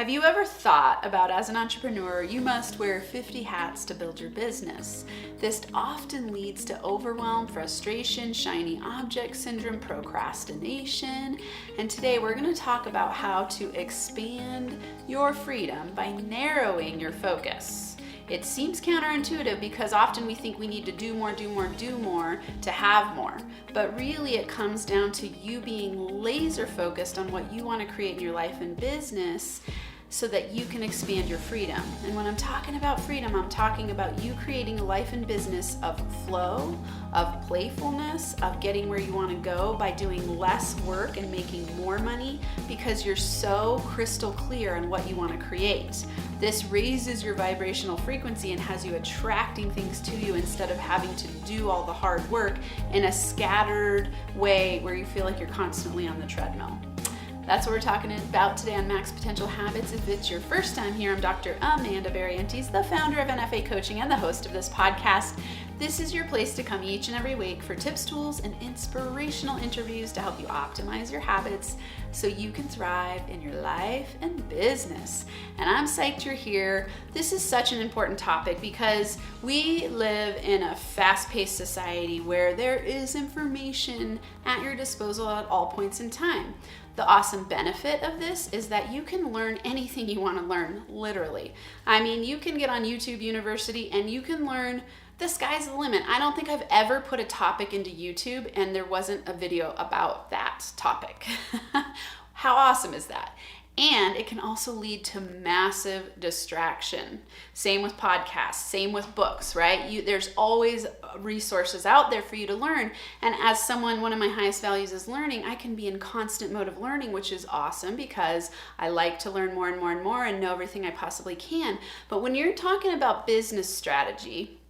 Have you ever thought about, as an entrepreneur, you must wear 50 hats to build your business? This often leads to overwhelm, frustration, shiny object syndrome, procrastination. And today we're going to talk about how to expand your freedom by narrowing your focus. It seems counterintuitive because often we think we need to do more to have more. But really it comes down to you being laser focused on what you want to create in your life and business so that you can expand your freedom. And when I'm talking about freedom, I'm talking about you creating a life and business of flow, of playfulness, of getting where you want to go by doing less work and making more money because you're so crystal clear on what you want to create. This raises your vibrational frequency and has you attracting things to you instead of having to do all the hard work in a scattered way where you feel like you're constantly on the treadmill. That's what we're talking about today on Max Potential Habits. If it's your first time here, I'm Dr. Amanda Barrientez, the founder of NFA Coaching and the host of this podcast. This is your place to come each and every week for tips, tools, and inspirational interviews to help you optimize your habits so you can thrive in your life and business. And I'm psyched you're here. This is such an important topic because we live in a fast-paced society where there is information at your disposal at all points in time. The awesome benefit of this is that you can learn anything you want to learn, literally. I mean, you can get on YouTube University and you can learn. The sky's the limit. I don't think I've ever put a topic into YouTube and there wasn't a video about that topic. How awesome is that? And it can also lead to massive distraction. Same with podcasts, same with books, right? There's always resources out there for you to learn. And as someone, one of my highest values is learning, I can be in constant mode of learning, which is awesome because I like to learn more and more and more and know everything I possibly can. But when you're talking about business strategy,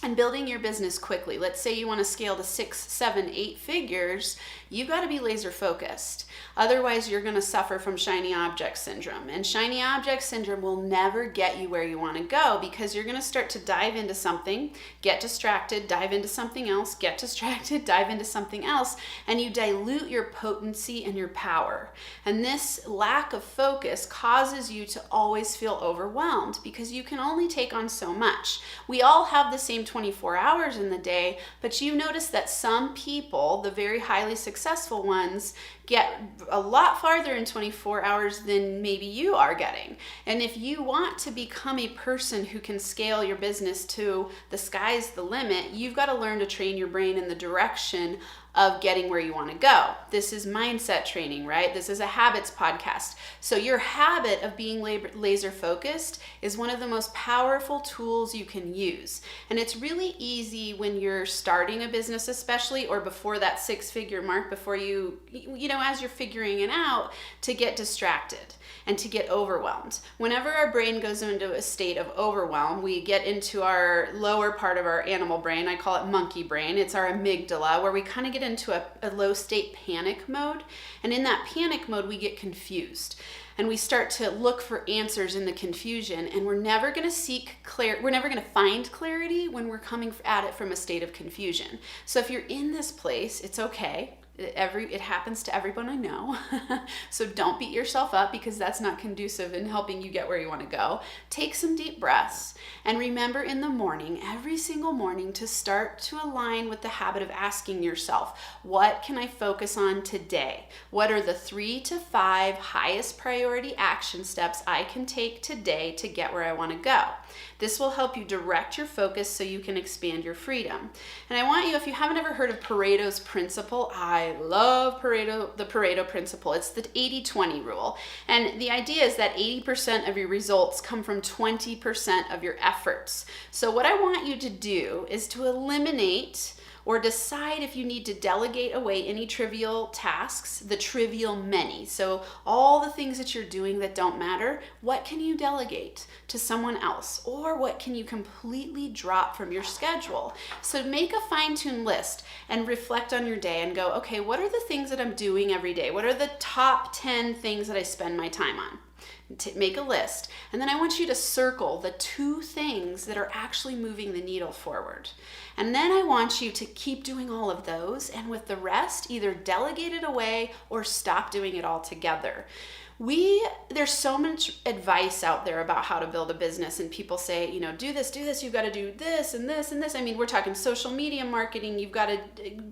and building your business quickly, let's say you want to scale to 6, 7, 8 figures, you've got to be laser focused. Otherwise, you're going to suffer from shiny object syndrome. And shiny object syndrome will never get you where you want to go because you're going to start to dive into something, get distracted, dive into something else, get distracted, dive into something else, and you dilute your potency and your power. And this lack of focus causes you to always feel overwhelmed because you can only take on so much. We all have the same 24 hours in the day, but you notice that some people, the very highly successful ones, get a lot farther in 24 hours than maybe you are getting. And if you want to become a person who can scale your business to the sky's the limit, you've got to learn to train your brain in the direction of getting where you want to go. This is mindset training, right? This is a habits podcast. So your habit of being laser focused is one of the most powerful tools you can use. And it's really easy when you're starting a business, especially, or before that 6-figure mark, before you know, as you're figuring it out, to get distracted and to get overwhelmed. Whenever our brain goes into a state of overwhelm, we get into our lower part of our animal brain. I call it monkey brain. It's our amygdala, where we kind of get into a low state panic mode. And in that panic mode, we get confused. And we start to look for answers in the confusion, and we're never going to we're never going to find clarity when we're coming at it from a state of confusion. So if you're in this place, it's okay. It happens to everyone I know. So don't beat yourself up because that's not conducive in helping you get where you want to go. Take some deep breaths and remember in the morning, every single morning, to start to align with the habit of asking yourself, what can I focus on today? What are the 3 to 5 highest priority action steps I can take today to get where I want to go? This will help you direct your focus so you can expand your freedom. And I want you, if you haven't ever heard of Pareto's principle, I love the Pareto principle. It's the 80-20 rule. And the idea is that 80% of your results come from 20% of your efforts. So what I want you to do is to eliminate or decide if you need to delegate away any trivial tasks, the trivial many. So all the things that you're doing that don't matter, what can you delegate to someone else? Or what can you completely drop from your schedule? So make a fine-tuned list and reflect on your day and go, okay, what are the things that I'm doing every day? What are the top 10 things that I spend my time on? Make a list, and then I want you to circle the 2 things that are actually moving the needle forward. And then I want you to keep doing all of those, and with the rest, either delegate it away or stop doing it altogether. There's so much advice out there about how to build a business, and people say, do this, you've got to do this and this and this. I mean, we're talking social media marketing, you've got to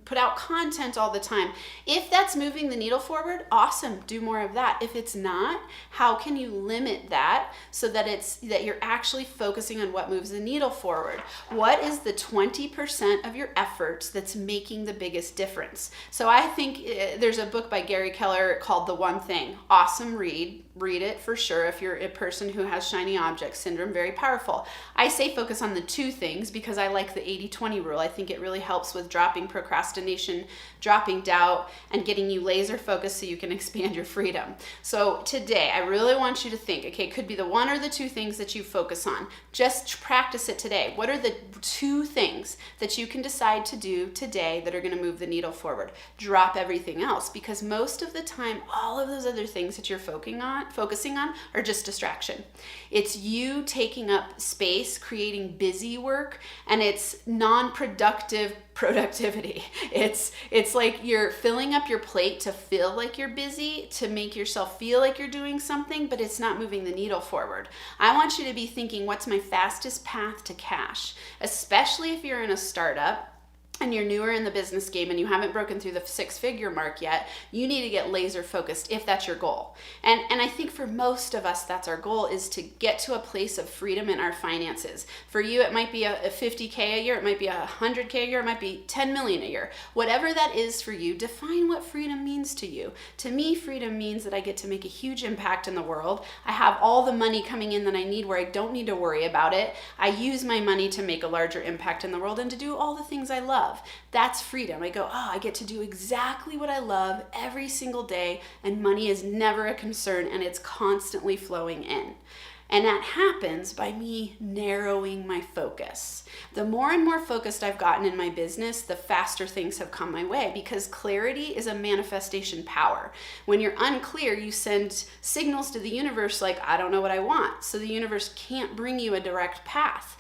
put out content all the time. If that's moving the needle forward, awesome, do more of that. If it's not, how can you limit that so that you're actually focusing on what moves the needle forward? What is the 20% of your efforts that's making the biggest difference? So I think there's a book by Gary Keller called The One Thing. Awesome read it for sure. If you're a person who has shiny object syndrome, very powerful. I say focus on the two things because I like the 80-20 rule. I think it really helps with dropping procrastination, dropping doubt, and getting you laser focused so you can expand your freedom. So today, I really want you to think, okay, it could be the one or the two things that you focus on. Just practice it today. What are the two things that you can decide to do today that are going to move the needle forward? Drop everything else, because most of the time, all of those other things that you're focusing on are just distraction. It's you taking up space, creating busy work, and it's non-productive productivity. It's like you're filling up your plate to feel like you're busy, to make yourself feel like you're doing something, but it's not moving the needle forward. I want you to be thinking, what's my fastest path to cash? Especially if you're in a startup and you're newer in the business game and you haven't broken through the 6-figure mark yet, you need to get laser focused if that's your goal. And I think for most of us, that's our goal, is to get to a place of freedom in our finances. For you, it might be a 50K a year, it might be 100K a year, it might be 10 million a year. Whatever that is for you, define what freedom means to you. To me, freedom means that I get to make a huge impact in the world. I have all the money coming in that I need where I don't need to worry about it. I use my money to make a larger impact in the world and to do all the things I love. That's freedom. I go, I get to do exactly what I love every single day, and money is never a concern, and it's constantly flowing in. And that happens by me narrowing my focus. The more and more focused I've gotten in my business, the faster things have come my way, because clarity is a manifestation power. When you're unclear, you send signals to the universe like, I don't know what I want. So the universe can't bring you a direct path.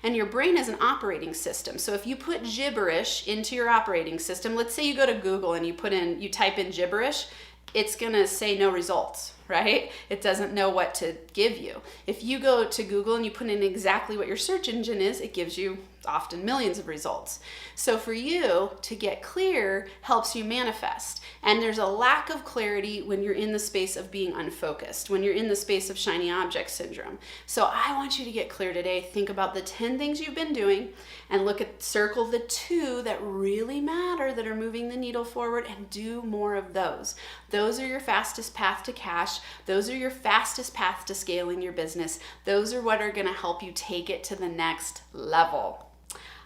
And your brain is an operating system. So if you put gibberish into your operating system, let's say you go to Google and you type in gibberish, it's gonna say no results, right? It doesn't know what to give you. If you go to Google and you put in exactly what your search engine is, it gives you often millions of results. So for you to get clear helps you manifest. And there's a lack of clarity when you're in the space of being unfocused, when you're in the space of shiny object syndrome. So I want you to get clear today. Think about the 10 things you've been doing and circle the 2 that really matter, that are moving the needle forward, and do more of those. Those are your fastest path to cash. Those are your fastest path to scaling your business. Those are what are going to help you take it to the next level.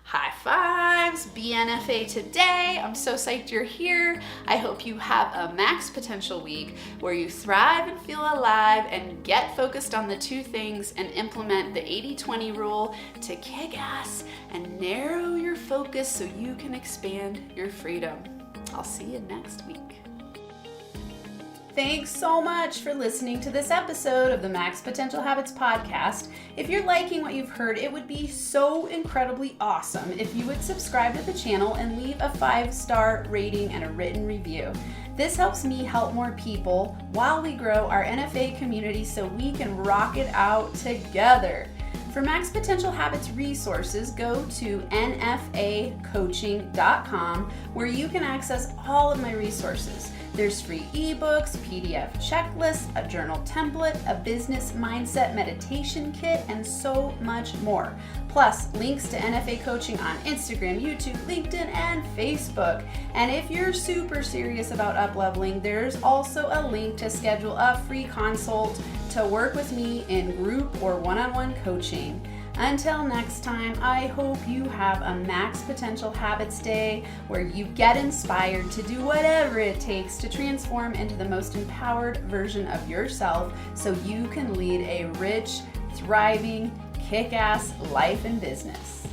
High fives, BNFA today. I'm so psyched you're here. I hope you have a max potential week where you thrive and feel alive and get focused on the 2 things and implement the 80-20 rule to kick ass and narrow your focus so you can expand your freedom. I'll see you next week. Thanks so much for listening to this episode of the Max Potential Habits podcast. If you're liking what you've heard, it would be so incredibly awesome if you would subscribe to the channel and leave a 5-star rating and a written review. This helps me help more people while we grow our NFA community so we can rock it out together. For Max Potential Habits resources, go to nfacoaching.com, where you can access all of my resources. There's free ebooks, PDF checklists, a journal template, a business mindset meditation kit, and so much more. Plus, links to NFA coaching on Instagram, YouTube, LinkedIn, and Facebook. And if you're super serious about up-leveling, there's also a link to schedule a free consult to work with me in group or one-on-one coaching. Until next time, I hope you have a Max Potential Habits Day where you get inspired to do whatever it takes to transform into the most empowered version of yourself so you can lead a rich, thriving, kick-ass life and business.